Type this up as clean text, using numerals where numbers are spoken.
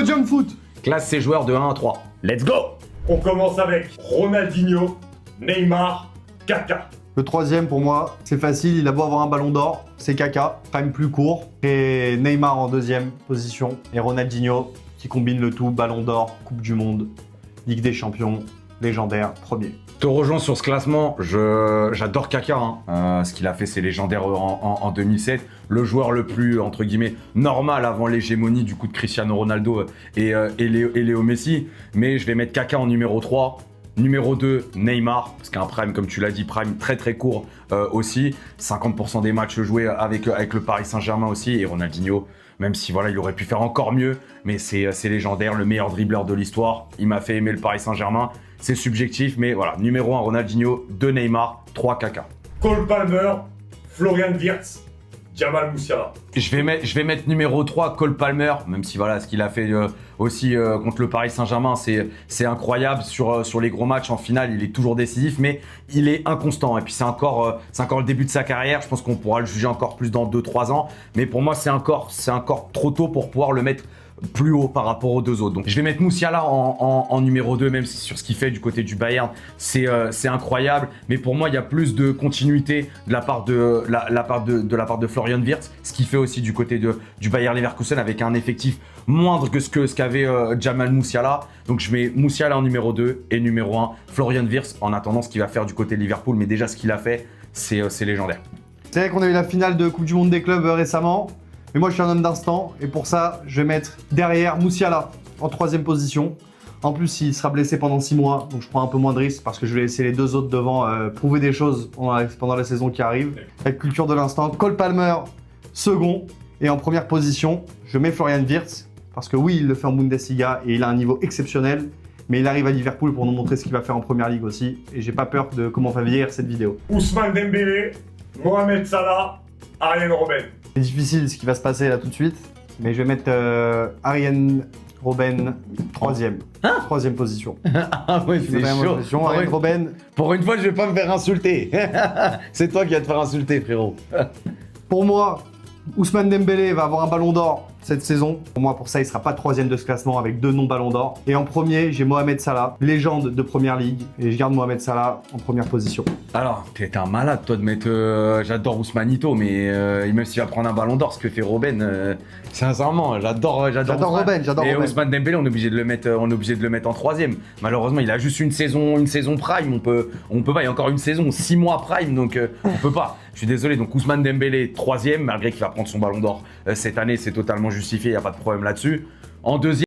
Podium Foot. Classe ses joueurs de 1 à 3. Let's go! On commence avec Ronaldinho, Neymar, Kaka. Le troisième pour moi, c'est facile, il a beau avoir un ballon d'or, c'est Kaka, prime plus court. Et Neymar en deuxième position. Et Ronaldinho qui combine le tout, ballon d'or, Coupe du Monde, Ligue des Champions, légendaire, premier. Te rejoins sur ce classement, j'adore Kaka. Ce qu'il a fait, c'est légendaire en 2007. Le joueur le plus, entre guillemets, normal avant l'hégémonie du coup de Cristiano Ronaldo et Léo Messi. Mais je vais mettre Kaka en numéro 3. Numéro 2, Neymar, parce qu'un prime, comme tu l'as dit, prime très très court aussi. 50% des matchs joués avec le Paris Saint-Germain aussi. Et Ronaldinho, même si voilà, il aurait pu faire encore mieux, mais c'est légendaire, le meilleur dribbleur de l'histoire. Il m'a fait aimer le Paris Saint-Germain. C'est subjectif, mais voilà. Numéro 1, Ronaldinho. 2, Neymar. 3, Kaka. Cole Palmer, Florian Wirtz, Jamal Musiala. Je vais mettre numéro 3, Cole Palmer, même si voilà, ce qu'il a fait aussi contre le Paris Saint-Germain, c'est incroyable. Sur les gros matchs en finale, il est toujours décisif, mais il est inconstant. Et puis c'est encore le début de sa carrière. Je pense qu'on pourra le juger encore plus dans 2-3 ans. Mais pour moi, c'est encore trop tôt pour pouvoir le mettre plus haut par rapport aux deux autres. Donc je vais mettre Musiala en numéro 2, même si sur ce qu'il fait du côté du Bayern, c'est incroyable. Mais pour moi, il y a plus de continuité de la part de Florian Wirtz, ce qu'il fait aussi du côté du Bayer Leverkusen avec un effectif moindre que ce qu'avait Jamal Musiala. Donc je mets Musiala en numéro 2 et numéro 1, Florian Wirtz, en attendant ce qu'il va faire du côté de Liverpool. Mais déjà, ce qu'il a fait, c'est légendaire. C'est vrai qu'on a eu la finale de Coupe du Monde des clubs récemment. Mais moi, je suis un homme d'instant et pour ça, je vais mettre derrière Musiala en 3e position. En plus, il sera blessé pendant 6 mois, donc je prends un peu moins de risques parce que je vais laisser les deux autres devant prouver des choses pendant la saison qui arrive. Avec culture de l'instant, Cole Palmer, second. Et en première position, je mets Florian Wirtz parce que oui, il le fait en Bundesliga et il a un niveau exceptionnel. Mais il arrive à Liverpool pour nous montrer ce qu'il va faire en Première Ligue aussi. Et j'ai pas peur de comment va vieillir cette vidéo. Ousmane Dembélé, Mohamed Salah, Arjen Robben. C'est difficile ce qui va se passer là tout de suite, mais je vais mettre Arjen Robben 3e. 3e position. Ah ouais, c'est chaud. Arjen Robben. Pour une fois, je vais pas me faire insulter. C'est toi qui vas te faire insulter, frérot. Pour moi, Ousmane Dembélé va avoir un ballon d'or cette saison. Pour moi, pour ça, il sera pas 3e de ce classement avec 2 non-ballons d'or. Et en premier, j'ai Mohamed Salah, légende de Première Ligue. Et je garde Mohamed Salah en première position. Alors, t'es un malade, toi, de mettre... j'adore Ousmanito, mais même s'il va prendre un ballon d'or, ce que fait Robben, sincèrement, j'adore Robben, j'adore Et Robben. Ousmane Dembélé, on est obligé de le mettre en 3e. Malheureusement, il a juste une saison prime. On peut pas, il y a encore une saison, 6 mois prime, donc on peut pas. Je suis désolé, donc Ousmane Dembélé 3e, malgré qu'il va prendre son ballon d'or cette année, c'est totalement justifié, il n'y a pas de problème là-dessus. En 2e,